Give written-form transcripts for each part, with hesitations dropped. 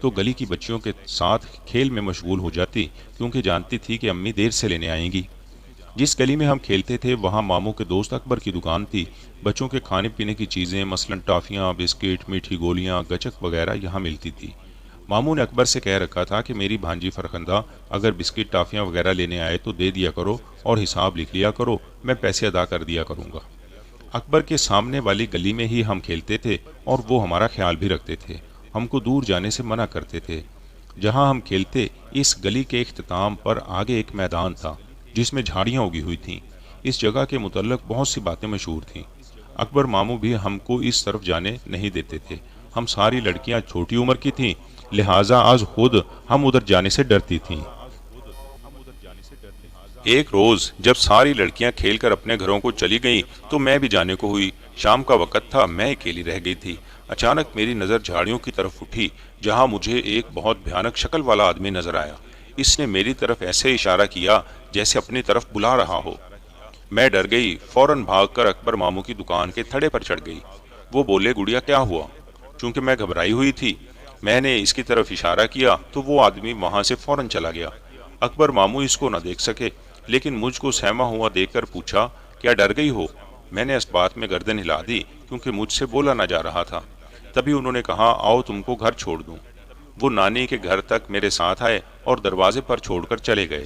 تو گلی کی بچیوں کے ساتھ کھیل میں مشغول ہو جاتی، کیونکہ جانتی تھی کہ امی دیر سے لینے آئیں گی۔ جس گلی میں ہم کھیلتے تھے وہاں ماموں کے دوست اکبر کی دکان تھی۔ بچوں کے کھانے پینے کی چیزیں مثلاً ٹافیاں، بسکٹ، میٹھی گولیاں، گچک وغیرہ یہاں ملتی تھی۔ ماموں نے اکبر سے کہہ رکھا تھا کہ میری بھانجی فرخندہ اگر بسکٹ ٹافیاں وغیرہ لینے آئے تو دے دیا کرو اور حساب لکھ لیا کرو، میں پیسے ادا کر دیا کروں گا۔ اکبر کے سامنے والی گلی میں ہی ہم کھیلتے تھے اور وہ ہمارا خیال بھی رکھتے تھے، ہم کو دور جانے سے منع کرتے تھے۔ جہاں ہم کھیلتے اس گلی کے اختتام پر آگے ایک میدان تھا جس میں جھاڑیاں اگی ہوئی تھیں۔ اس جگہ کے متعلق بہت سی باتیں مشہور تھیں۔ اکبر ماموں بھی ہم کو اس طرف جانے نہیں دیتے تھے، ہم ساری لڑکیاں چھوٹی عمر کی تھیں، لہٰذا آج خود ہم ادھر جانے سے ڈرتی تھیں۔ ایک روز جب ساری لڑکیاں کھیل کر اپنے گھروں کو چلی گئیں تو میں بھی جانے کو ہوئی۔ شام کا وقت تھا، میں اکیلی رہ گئی تھی۔ اچانک میری نظر جھاڑیوں کی طرف اٹھی جہاں مجھے ایک بہت بھیانک شکل والا آدمی نظر آیا۔ اس نے میری طرف ایسے اشارہ کیا جیسے اپنی طرف بلا رہا ہو۔ میں ڈر گئی، فوراً بھاگ کر اکبر ماموں کی دکان کے تھڑے پر چڑھ گئی۔ وہ بولے، گڑیا کیا ہوا؟ چونکہ میں گھبرائی ہوئی تھی، میں نے اس کی طرف اشارہ کیا تو وہ آدمی وہاں سے فوراً چلا گیا۔ اکبر ماموں اس کو نہ دیکھ سکے، لیکن مجھ کو سہما ہوا دیکھ کر پوچھا، کیا ڈر گئی ہو؟ میں نے اس بات میں گردن ہلا دی کیونکہ مجھ سے بولا نہ جا رہا تھا۔ تبھی انہوں نے کہا، آؤ تم کو گھر چھوڑ دوں۔ وہ نانی کے گھر تک میرے ساتھ آئے اور دروازے پر چھوڑ کر چلے گئے۔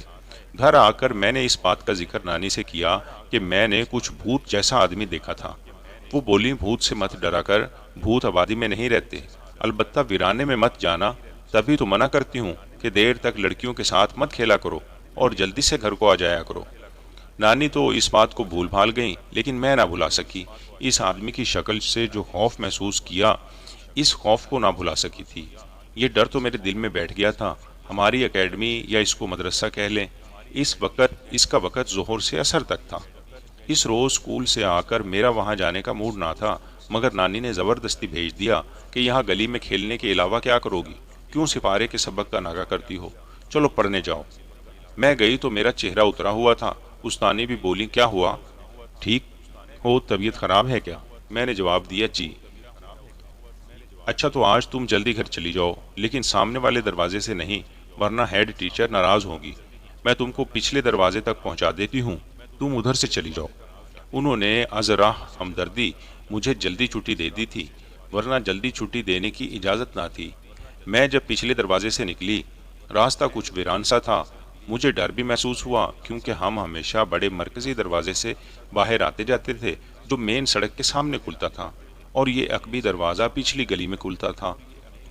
گھر آ کر میں نے اس بات کا ذکر نانی سے کیا کہ میں نے کچھ بھوت جیسا آدمی دیکھا تھا۔ وہ بولی، بھوت سے مت ڈرا کر، بھوت آبادی میں نہیں رہتے، البتہ ویرانے میں مت جانا، تبھی تو منع کرتی ہوں کہ دیر تک لڑکیوں کے ساتھ مت کھیلا کرو اور جلدی سے گھر کو آ جایا کرو۔ نانی تو اس بات کو بھول بھال گئیں، لیکن میں نہ بھلا سکی۔ اس آدمی کی شکل سے جو خوف محسوس کیا، اس خوف کو نہ بھلا سکی تھی۔ یہ ڈر تو میرے دل میں بیٹھ گیا تھا۔ ہماری اکیڈمی یا اس کو مدرسہ کہہ لیں، اس کا وقت ظہر سے عصر تک تھا۔ اس روز اسکول سے آ کر میرا وہاں جانے کا موڈ نہ تھا، مگر نانی نے زبردستی بھیج دیا کہ یہاں گلی میں کھیلنے کے علاوہ کیا کرو گی؟ کیوں سپارے کے سبق کا ناغہ کرتی ہو؟ چلو پڑھنے جاؤ۔ میں گئی تو میرا چہرہ اترا ہوا تھا۔ استانی بھی بولی، کیا ہوا؟ ٹھیک ہو؟ طبیعت خراب ہے کیا؟ میں نے جواب دیا، جی۔ اچھا تو آج تم جلدی گھر چلی جاؤ، لیکن سامنے والے دروازے سے نہیں، ورنہ ہیڈ ٹیچر ناراض ہوگی۔ میں تم کو پچھلے دروازے تک پہنچا دیتی ہوں، تم ادھر سے چلی جاؤ۔ انہوں نے از راہ ہمدردی مجھے جلدی چھٹی دے دی تھی، ورنہ جلدی چھٹی دینے کی اجازت نہ تھی۔ میں جب پچھلے دروازے سے نکلی، راستہ کچھ ویران سا تھا۔ مجھے ڈر بھی محسوس ہوا کیونکہ ہم ہمیشہ بڑے مرکزی دروازے سے باہر آتے جاتے تھے جو مین سڑک کے سامنے کھلتا تھا، اور یہ عقبی دروازہ پچھلی گلی میں کھلتا تھا۔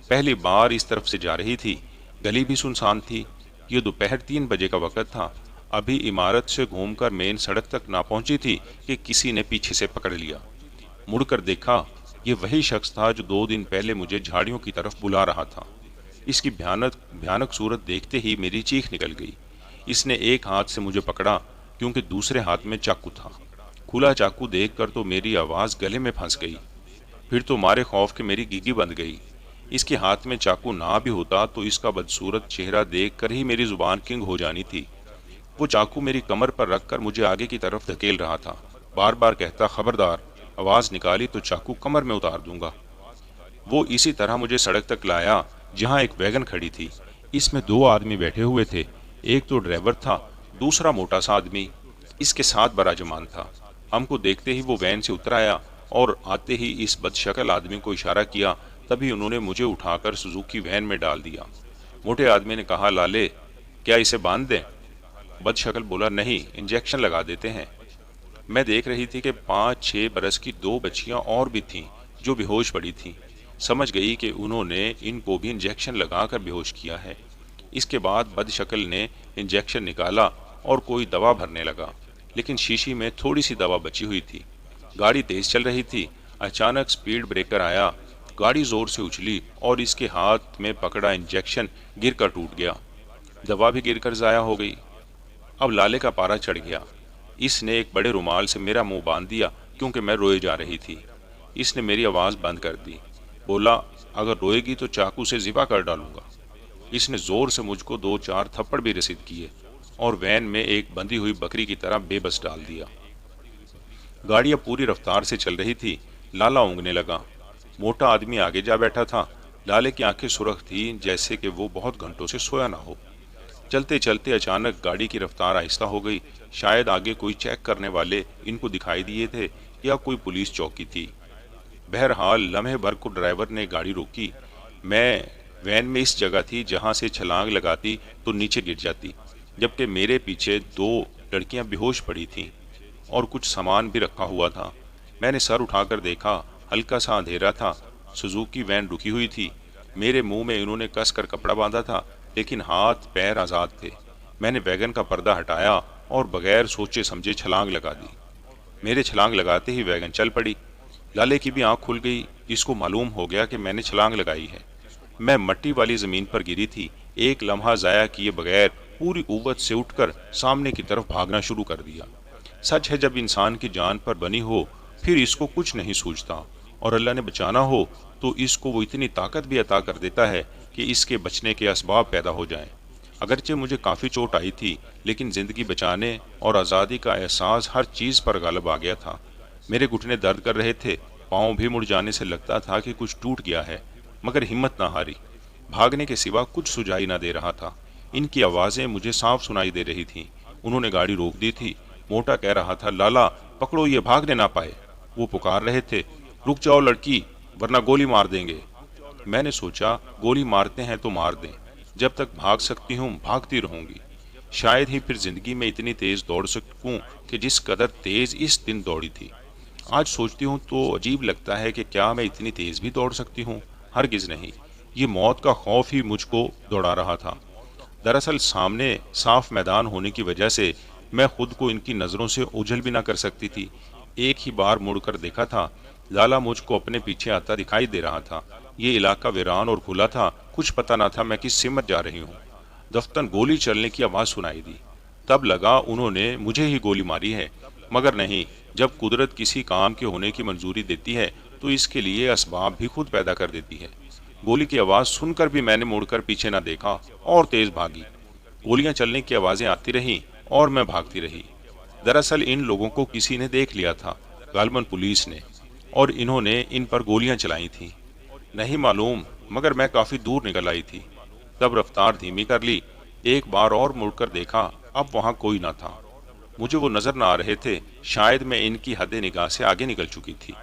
پہلی بار اس طرف سے جا رہی تھی، گلی بھی سنسان تھی۔ یہ دوپہر 3 بجے کا وقت تھا۔ ابھی عمارت سے گھوم کر مین سڑک تک نہ پہنچی تھی کہ کسی نے پیچھے سے پکڑ لیا۔ مڑ کر دیکھا، یہ وہی شخص تھا جو 2 دن پہلے مجھے جھاڑیوں کی طرف بلا رہا تھا۔ اس کی بھیانک صورت دیکھتے ہی میری چیخ نکل گئی۔ اس نے ایک ہاتھ سے مجھے پکڑا کیونکہ دوسرے ہاتھ میں چاقو تھا۔ کھلا چاقو دیکھ کر تو میری آواز گلے میں پھنس گئی، پھر تو مارے خوف کے میری گیگی بند گئی۔ اس کے ہاتھ میں چاقو نہ بھی ہوتا تو اس کا بدصورت چہرہ دیکھ کر ہی میری زبان کنگ ہو جانی تھی۔ وہ چاقو میری کمر پر رکھ کر مجھے آگے کی طرف دھکیل رہا تھا، بار بار کہتا، خبردار، آواز نکالی تو چاقو کمر میں اتار دوں گا۔ وہ اسی طرح مجھے سڑک تک لایا جہاں ایک ویگن کھڑی تھی۔ اس میں 2 آدمی بیٹھے ہوئے تھے، ایک تو ڈرائیور تھا، دوسرا موٹا سا آدمی اس کے ساتھ براجمان تھا۔ ہم کو دیکھتے ہی وہ وین سے اتر آیا اور آتے ہی اس بد شکل آدمی کو اشارہ کیا، تبھی انہوں نے مجھے اٹھا کر سوزوکی وین میں ڈال دیا۔ موٹے آدمی نے کہا، لالے کیا اسے باندھ دیں؟ بد شکل بولا، نہیں، انجیکشن لگا دیتے ہیں۔ میں دیکھ رہی تھی کہ 5-6 برس کی 2 بچیاں اور بھی تھیں جو بے ہوش پڑی تھیں۔ سمجھ گئی کہ انہوں نے ان کو بھی انجیکشن لگا کر بے ہوش کیا ہے۔ اس کے بعد بد شکل نے انجیکشن نکالا اور کوئی دوا بھرنے لگا، لیکن شیشی میں تھوڑی سی دوا بچی ہوئی تھی۔ گاڑی تیز چل رہی تھی، اچانک سپیڈ بریکر آیا، گاڑی زور سے اچھلی اور اس کے ہاتھ میں پکڑا انجیکشن گر کر ٹوٹ گیا۔ دوا بھی گر کر ضائع ہو گئی۔ اب لالے کا پارا چڑھ گیا۔ اس نے ایک بڑے رومال سے میرا منہ باندھ دیا کیونکہ میں روئے جا رہی تھی۔ اس نے میری آواز بند کر دی، بولا، اگر روئے گی تو چاقو سے ذبح کر ڈالوں گا۔ اس نے زور سے مجھ کو 2-4 تھپڑ بھی رسید کیے اور وین میں ایک بندھی ہوئی بکری کی طرح بے بس ڈال دیا۔ گاڑی اب پوری رفتار سے چل رہی تھی۔ لالا اونگنے لگا۔ موٹا آدمی آگے جا بیٹھا تھا، لالے کی آنکھیں سرخ تھیں جیسے کہ وہ بہت گھنٹوں سے سویا نہ ہو۔ چلتے چلتے اچانک گاڑی کی رفتار آہستہ ہو گئی۔ شاید آگے کوئی چیک کرنے والے ان کو دکھائی دیے تھے یا کوئی پولیس چوکی تھی۔ بہرحال لمحے بھر کو ڈرائیور نے گاڑی روکی۔ میں وین میں اس جگہ تھی جہاں سے چھلانگ لگاتی تو نیچے گر جاتی، جبکہ میرے پیچھے دو لڑکیاں بے ہوش پڑی تھیں اور کچھ سامان بھی رکھا ہوا تھا۔ میں نے سر اٹھا کر دیکھا، ہلکا سا اندھیرا تھا۔ سوزوکی وین رکی ہوئی تھی۔ میرے منہ میں انہوں نے کس کر کپڑا باندھا تھا، لیکن ہاتھ پیر آزاد تھے۔ میں نے ویگن کا پردہ ہٹایا اور بغیر سوچے سمجھے چھلانگ لگا دی۔ میرے چھلانگ لگاتے ہی ویگن چل پڑی۔ لالے کی بھی آنکھ کھل گئی، اس کو معلوم ہو گیا کہ میں نے چھلانگ لگائی ہے۔ میں مٹی والی زمین پر گری تھی۔ ایک لمحہ ضائع کیے بغیر پوری قوت سے اٹھ کر سامنے کی طرف بھاگنا شروع کر دیا۔ سچ ہے، جب انسان کی جان پر بنی ہو پھر اس کو کچھ نہیں سوچتا، اور اللہ نے بچانا ہو تو اس کو وہ اتنی طاقت بھی عطا کر دیتا ہے کہ اس کے بچنے کے اسباب پیدا ہو جائیں۔ اگرچہ مجھے کافی چوٹ آئی تھی، لیکن زندگی بچانے اور آزادی کا احساس ہر چیز پر غالب آ گیا تھا۔ میرے گھٹنے درد کر رہے تھے، پاؤں بھی مڑ جانے سے لگتا تھا کہ کچھ ٹوٹ گیا ہے، مگر ہمت نہ ہاری۔ بھاگنے کے سوا کچھ سجائی نہ دے رہا تھا۔ ان کی آوازیں مجھے صاف سنائی دے رہی تھیں۔ انہوں نے گاڑی روک دی تھی۔ موٹا کہہ رہا تھا، لالا پکڑو، یہ بھاگنے نہ پائے۔ وہ پکار رہے تھے، رک جاؤ لڑکی، ورنہ گولی مار دیں گے۔ میں نے سوچا، گولی مارتے ہیں تو مار دیں، جب تک بھاگ سکتی ہوں بھاگتی رہوں گی۔ شاید ہی پھر زندگی میں اتنی تیز دوڑ سکوں کہ جس قدر تیز اس دن دوڑی تھی۔ آج سوچتی ہوں تو عجیب لگتا ہے کہ کیا میں اتنی تیز بھی دوڑ سکتی ہوں؟ ہرگز نہیں۔ یہ موت کا خوف ہی مجھ کو دوڑا رہا تھا۔ دراصل سامنے صاف میدان ہونے کی وجہ سے میں خود کو ان کی نظروں سے اوجھل بھی نہ کر سکتی تھی۔ ایک ہی بار مڑ کر دیکھا تھا، لالا مجھ کو اپنے پیچھے آتا دکھائی دے رہا تھا۔ یہ علاقہ ویران اور کھلا تھا، کچھ پتہ نہ تھا میں کس سمت جا رہی ہوں۔ دفتن گولی چلنے کی آواز سنائی دی۔ تب لگا انہوں نے مجھے ہی گولی ماری ہے، مگر نہیں، جب قدرت کسی کام کے ہونے کی منظوری دیتی ہے تو اس کے لیے اسباب بھی خود پیدا کر دیتی ہے۔ گولی کی آواز سن کر بھی میں نے مڑ کر پیچھے نہ دیکھا اور تیز بھاگی۔ گولیاں چلنے کی آوازیں آتی رہیں اور میں بھاگتی رہی۔ دراصل ان لوگوں کو کسی نے دیکھ لیا تھا، غالباً پولیس نے، اور انہوں نے ان پر گولیاں چلائی تھیں۔ نہیں معلوم، مگر میں کافی دور نکل آئی تھی۔ تب رفتار دھیمی کر لی، ایک بار اور مڑ کر دیکھا، اب وہاں کوئی نہ تھا۔ مجھے وہ نظر نہ آ رہے تھے، شاید میں ان کی حد نگاہ سے آگے نکل چکی تھی۔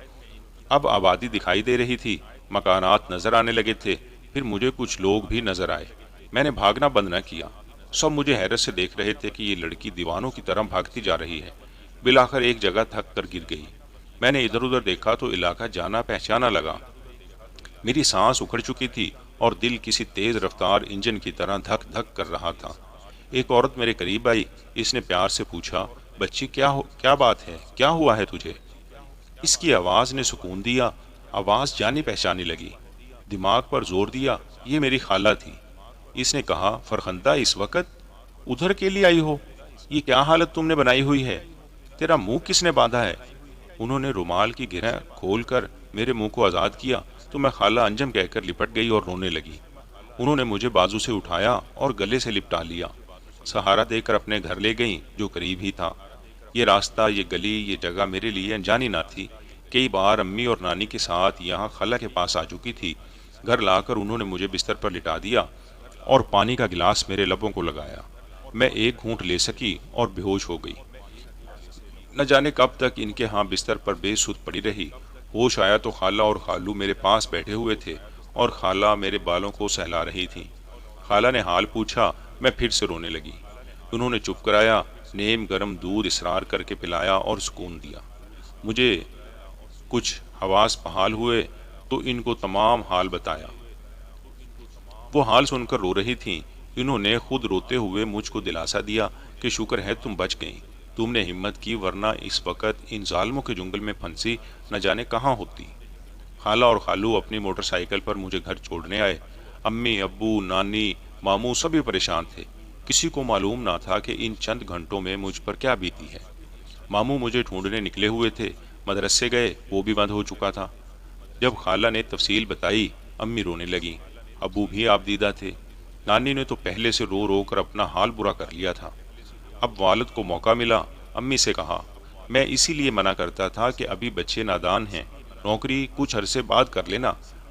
اب آبادی دکھائی دے رہی تھی، مکانات نظر آنے لگے تھے، پھر مجھے کچھ لوگ بھی نظر آئے۔ میں نے بھاگنا بند نہ کیا۔ سب مجھے حیرت سے دیکھ رہے تھے کہ یہ لڑکی دیوانوں کی طرح بھاگتی جا رہی ہے۔ بالآخر ایک جگہ تھک کر گر گئی۔ میں نے ادھر ادھر دیکھا تو علاقہ جانا پہچانا لگا۔ میری سانس اکھڑ چکی تھی اور دل کسی تیز رفتار انجن کی طرح دھک دھک کر رہا تھا۔ ایک عورت میرے قریب آئی، اس نے پیار سے پوچھا، بچی کیا بات ہے، کیا ہوا ہے تجھے؟ اس کی آواز نے سکون دیا، آواز جانی پہچانی لگی۔ دماغ پر زور دیا، یہ میری خالہ تھی۔ اس نے کہا، فرخندہ اس وقت ادھر کے لیے آئی ہو؟ یہ کیا حالت تم نے بنائی ہوئی ہے؟ تیرا منہ کس نے باندھا ہے؟ انہوں نے رومال کی گرہ کھول کر میرے منہ کو آزاد کیا تو میں خالہ انجم کہہ کر لپٹ گئی اور رونے لگی۔ انہوں نے مجھے بازو سے اٹھایا اور گلے سے لپٹا لیا۔ سہارا دے کر اپنے گھر لے گئیں جو قریب ہی تھا۔ یہ راستہ، یہ گلی، یہ جگہ میرے لیے انجانی نہ تھی۔ کئی بار امی اور نانی کے ساتھ یہاں خالہ کے پاس آ چکی تھی۔ گھر لا کر انہوں نے مجھے بستر پر لٹا دیا اور پانی کا گلاس میرے لبوں کو لگایا۔ میں ایک گھونٹ لے سکی اور بے ہوش ہو گئی۔ نہ جانے کب تک ان کے ہاں بستر پر بے سود پڑی رہی۔ ہوش آیا تو خالہ اور خالو میرے پاس بیٹھے ہوئے تھے اور خالہ میرے بالوں کو سہلا رہی تھی۔ خالہ نے حال پوچھا، میں پھر سے رونے لگی۔ انہوں نے چپ کرایا، نیم گرم دودھ اصرار کر کے پلایا اور سکون دیا۔ مجھے کچھ حواس بحال ہوئے تو ان کو تمام حال بتایا۔ وہ حال سن کر رو رہی تھیں۔ انہوں نے خود روتے ہوئے مجھ کو دلاسا دیا کہ شکر ہے تم بچ گئیں، تم نے ہمت کی، ورنہ اس وقت ان ظالموں کے جنگل میں پھنسی نہ جانے کہاں ہوتی۔ خالہ اور خالو اپنی موٹر سائیکل پر مجھے گھر چھوڑنے آئے۔ امی، ابو، نانی، ماموں سبھی پریشان تھے۔ کسی کو معلوم نہ تھا کہ ان چند گھنٹوں میں مجھ پر کیا بیتی ہے۔ ماموں مجھے ڈھونڈنے نکلے ہوئے تھے، مدرسے گئے، وہ بھی بند ہو چکا تھا۔ جب خالہ نے تفصیل بتائی، امی رونے لگی، ابو بھی آپ دیدہ تھے۔ نانی نے تو پہلے سے رو رو کر اپنا حال برا کر لیا تھا۔ اب والد کو موقع ملا، امی سے کہا، میں اسی لیے منع کرتا تھا کہ ابھی بچے نادان ہیں، نوکری کچھ عرصے بعد کر لینا،